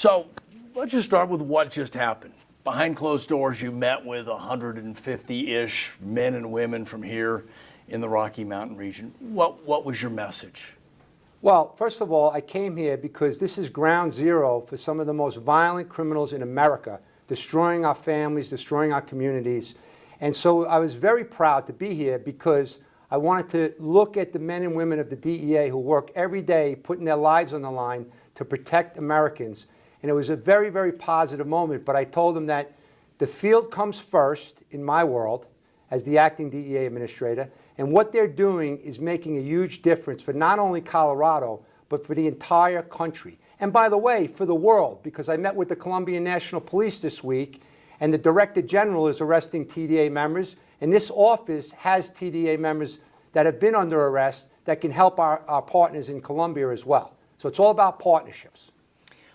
So let's just start with what just happened. Behind closed doors, you met with 150-ish men and women from here in the Rocky Mountain region. What was your message? Well, first of all, I came here because this is ground zero for some of the most violent criminals in America, destroying our families, destroying our communities. And so I was very proud to be here because I wanted to look at the men and women of the DEA who work every day putting their lives on the line to protect Americans. And it was a very, very positive moment, but I told them that the field comes first in my world as the acting DEA administrator, and what they're doing is making a huge difference for not only Colorado, but for the entire country. And by the way, for the world, because I met with the Colombian National Police this week, and the Director General is arresting TDA members, and this office has TDA members that have been under arrest that can help our partners in Colombia as well. So it's all about partnerships.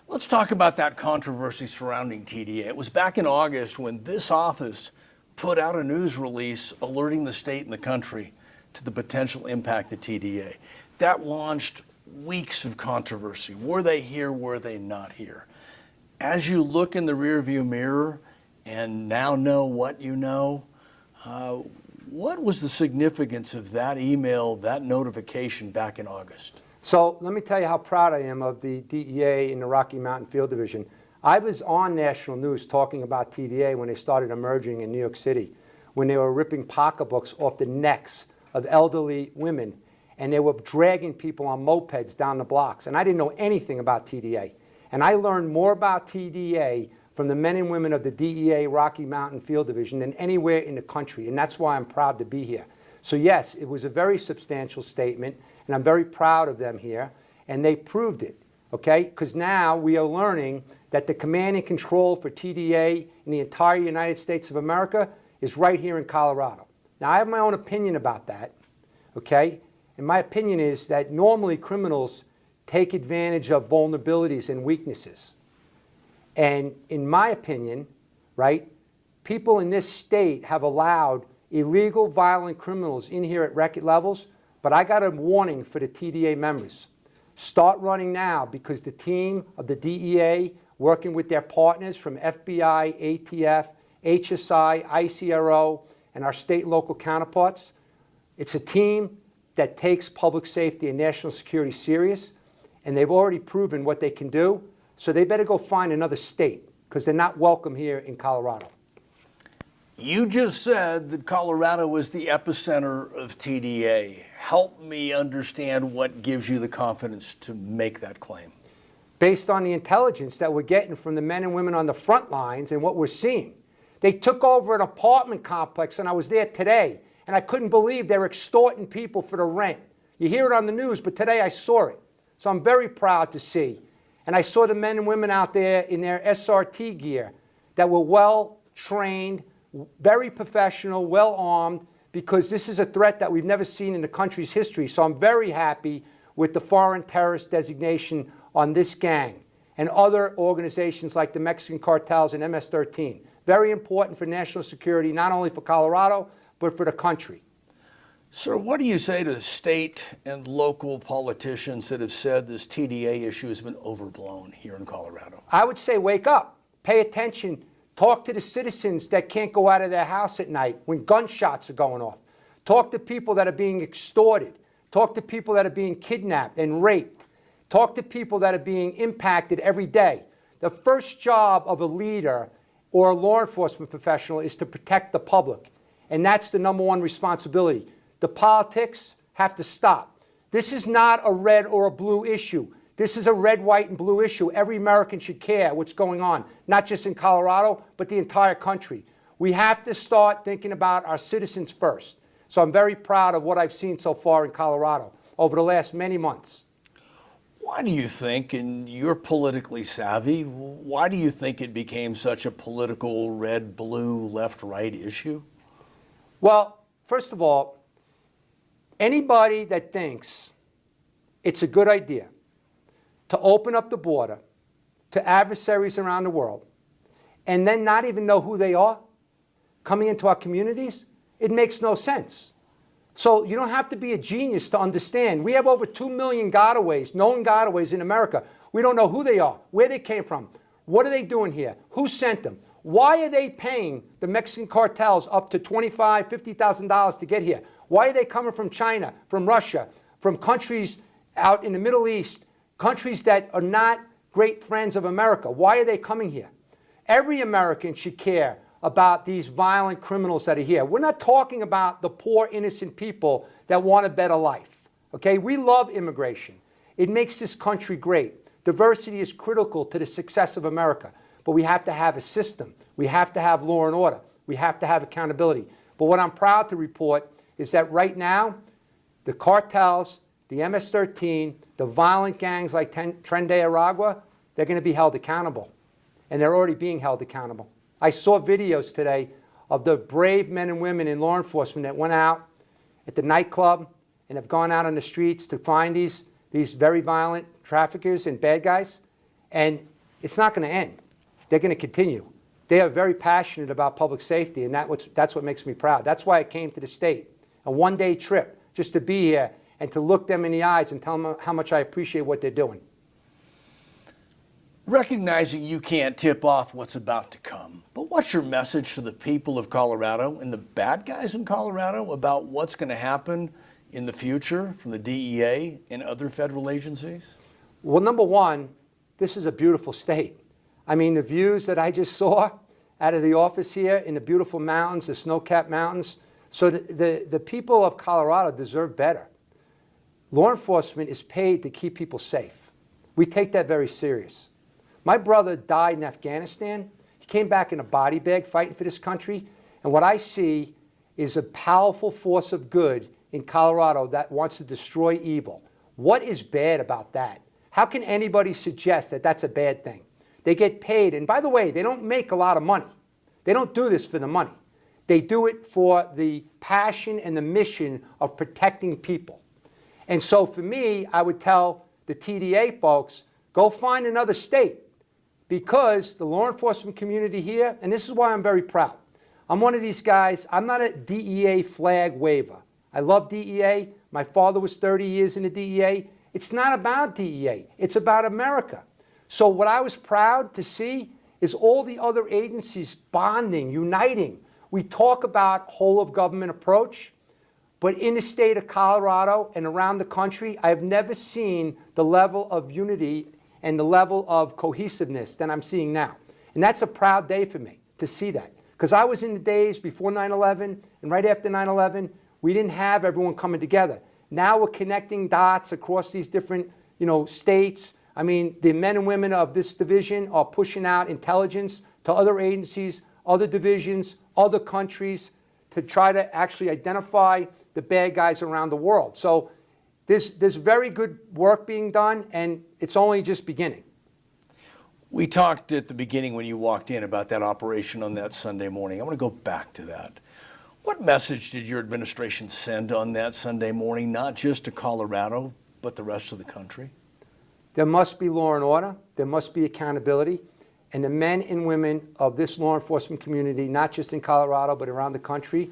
Let's talk about that controversy surrounding TDA. It was back in August when this office put out a news release alerting the state and the country to the potential impact of TDA. That launched weeks of controversy. Were they here? Were they not here? As you look in the rearview mirror and now know what you know, what was the significance of that email, that notification back in August? So let me tell you how proud I am of the DEA in the Rocky Mountain Field Division. I was on national news talking about TDA when they started emerging in New York City, when they were ripping pocketbooks off the necks of elderly women, and they were dragging people on mopeds down the blocks. And I didn't know anything about TDA. And I learned more about TDA from the men and women of the DEA Rocky Mountain Field Division than anywhere in the country. And that's why I'm proud to be here. So yes, it was a very substantial statement, and I'm very proud of them here. And they proved it, okay? Because now we are learning that the command and control for TDA in the entire United States of America is right here in Colorado. Now, I have my own opinion about that, okay? And my opinion is that normally criminals take advantage of vulnerabilities and weaknesses. And in my opinion, right, people in this state have allowed illegal, violent criminals in here at record levels, but I got a warning for the TDA members. Start running now, because the team of the DEA, working with their partners from FBI, ATF, HSI, ICRO, and our state and local counterparts, it's a team that takes public safety and national security serious, and they've already proven what they can do. So they better go find another state, because they're not welcome here in Colorado. You just said that Colorado was the epicenter of TDA. Help me understand what gives you the confidence to make that claim. Based on the intelligence that we're getting from the men and women on the front lines and what we're seeing. They took over an apartment complex, and I was there today, and I couldn't believe they're extorting people for the rent. You hear it on the news, but today I saw it. So I'm very proud to see. And I saw the men and women out there in their SRT gear that were well trained, very professional, well armed, because this is a threat that we've never seen in the country's history. So I'm very happy with the foreign terrorist designation on this gang and other organizations like the Mexican cartels and MS-13. Very important for national security, not only for Colorado, but for the country. Sir, what do you say to state and local politicians that have said this TDA issue has been overblown here in Colorado? I would say wake up, pay attention, talk to the citizens that can't go out of their house at night when gunshots are going off. Talk to people that are being extorted. Talk to people that are being kidnapped and raped. Talk to people that are being impacted every day. The first job of a leader or a law enforcement professional is to protect the public. And that's the number one responsibility. The politics have to stop. This is not a red or a blue issue. This is a red, white, and blue issue. Every American should care what's going on, not just in Colorado, but the entire country. We have to start thinking about our citizens first. So I'm very proud of what I've seen so far in Colorado over the last many months. Why do you think, and you're politically savvy, why do you think it became such a political red, blue, left, right issue? Well, first of all, anybody that thinks it's a good idea to open up the border to adversaries around the world and then not even know who they are coming into our communities, it makes no sense. So you don't have to be a genius to understand. We have over 2 million gotaways, known gotaways in America. We don't know who they are, where they came from, what are they doing here, who sent them, why are they paying the Mexican cartels up to $25,000, $50,000 to get here? Why are they coming from China, from Russia, from countries out in the Middle East, countries that are not great friends of America? Why are they coming here? Every American should care about these violent criminals that are here. We're not talking about the poor, innocent people that want a better life. Okay? We love immigration. It makes this country great. Diversity is critical to the success of America. But we have to have a system. We have to have law and order. We have to have accountability. But what I'm proud to report is that right now, the cartels, the MS-13, the violent gangs like Tren de Aragua, they're going to be held accountable. And they're already being held accountable. I saw videos today of the brave men and women in law enforcement that went out at the nightclub and have gone out on the streets to find these very violent traffickers and bad guys. And it's not going to end. They're going to continue. They are very passionate about public safety, and that's what makes me proud. That's why I came to the state, a one-day trip, just to be here and to look them in the eyes and tell them how much I appreciate what they're doing. Recognizing you can't tip off what's about to come, but what's your message to the people of Colorado and the bad guys in Colorado about what's going to happen in the future from the DEA and other federal agencies? Well, number one, this is a beautiful state. I mean, the views that I just saw out of the office here in the beautiful mountains, the snow-capped mountains. So the people of Colorado deserve better. Law enforcement is paid to keep people safe. We take that very serious. My brother died in Afghanistan. He came back in a body bag fighting for this country. And what I see is a powerful force of good in Colorado that wants to destroy evil. What is bad about that? How can anybody suggest that that's a bad thing? They get paid, and by the way, they don't make a lot of money. They don't do this for the money. They do it for the passion and the mission of protecting people. And so for me, I would tell the TDA folks, go find another state, because the law enforcement community here, and this is why I'm very proud. I'm one of these guys, I'm not a DEA flag waver. I love DEA. My father was 30 years in the DEA. It's not about DEA. It's about America. So what I was proud to see is all the other agencies bonding, uniting. We talk about whole of government approach, but in the state of Colorado and around the country, I have never seen the level of unity and the level of cohesiveness that I'm seeing now. And that's a proud day for me to see that. Because I was in the days before 9/11 and right after 9/11, we didn't have everyone coming together. Now we're connecting dots across these different, states. I mean, the men and women of this division are pushing out intelligence to other agencies, other divisions, other countries to try to actually identify the bad guys around the world. So there's very good work being done, and it's only just beginning. We talked at the beginning when you walked in about that operation on that Sunday morning. I want to go back to that. What message did your administration send on that Sunday morning, not just to Colorado, but the rest of the country? There must be law and order. There must be accountability. And the men and women of this law enforcement community, not just in Colorado, but around the country,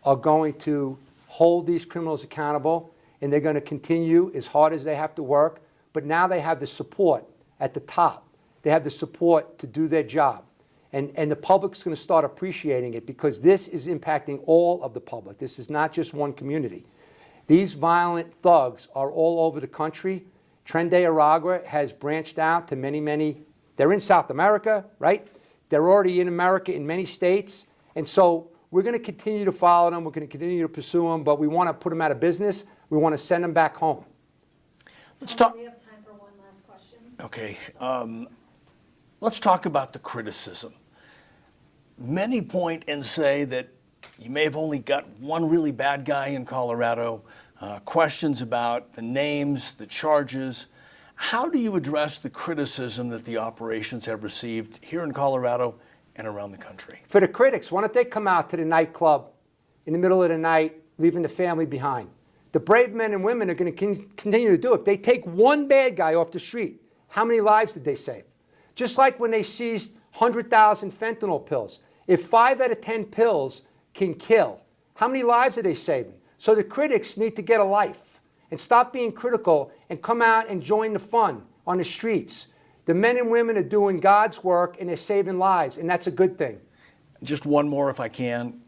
are going to hold these criminals accountable. And they're going to continue as hard as they have to work. But now they have the support at the top. They have the support to do their job. And the public's going to start appreciating it, because this is impacting all of the public. This is not just one community. These violent thugs are all over the country. Tren de Aragua has branched out to many, they're in South America, right? They're already in America in many states. And so we're going to continue to follow them. We're going to continue to pursue them, but we want to put them out of business. We want to send them back home. Let's talk. We have time for one last question. Okay. Let's talk about the criticism. Many point and say that you may have only got one really bad guy in Colorado. Questions about the names, the charges. How do you address the criticism that the operations have received here in Colorado and around the country? For the critics, why don't they come out to the nightclub in the middle of the night, leaving the family behind? The brave men and women are going to continue to do it. If they take one bad guy off the street, how many lives did they save? Just like when they seized 100,000 fentanyl pills. If 5 out of 10 pills can kill, how many lives are they saving? So the critics need to get a life and stop being critical and come out and join the fun. on the streets. The men and women are doing God's work and they're saving lives, and that's a good thing. Just one more if I can.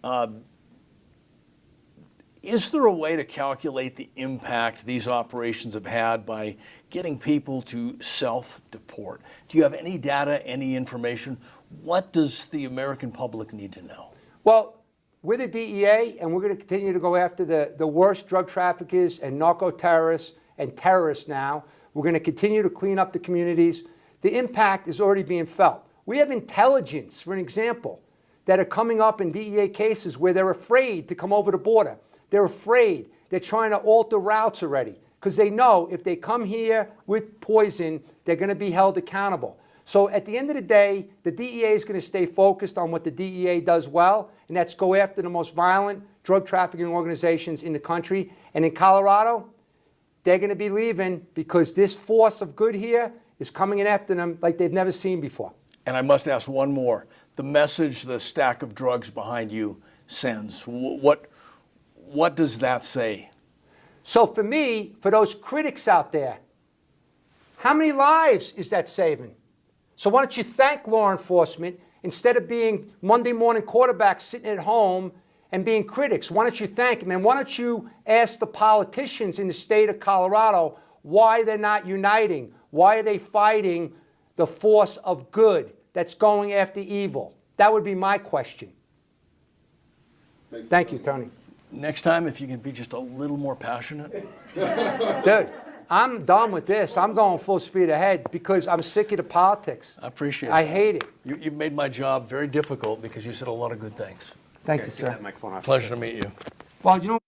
Is there a way to calculate the impact these operations have had by getting people to self-deport? Do you have any data, any information? What does the American public need to know? Well, we're the DEA, and we're going to continue to go after the worst drug traffickers and narco-terrorists and terrorists now. We're going to continue to clean up the communities. The impact is already being felt. We have intelligence, for an example, that are coming up in DEA cases where they're afraid to come over the border. They're afraid. They're trying to alter routes already because they know if they come here with poison, they're going to be held accountable. So at the end of the day, the DEA is going to stay focused on what the DEA does well, and that's go after the most violent drug trafficking organizations in the country. And in Colorado, they're going to be leaving because this force of good here is coming in after them like they've never seen before. And I must ask one more. The message the stack of drugs behind you sends, what does that say? So for me, for those critics out there, how many lives is that saving? So why don't you thank law enforcement instead of being Monday morning quarterbacks sitting at home and being critics? Why don't you thank them? And why don't you ask the politicians in the state of Colorado why they're not uniting? Why are they fighting the force of good that's going after evil? That would be my question. Thank you, Tony. Next time, if you can be just a little more passionate. Dude, I'm done with this. I'm going full speed ahead because I'm sick of the politics. I appreciate it. I hate it. You've made my job very difficult because you said a lot of good things. Thank you, sir. Pleasure to meet you. Well, you know.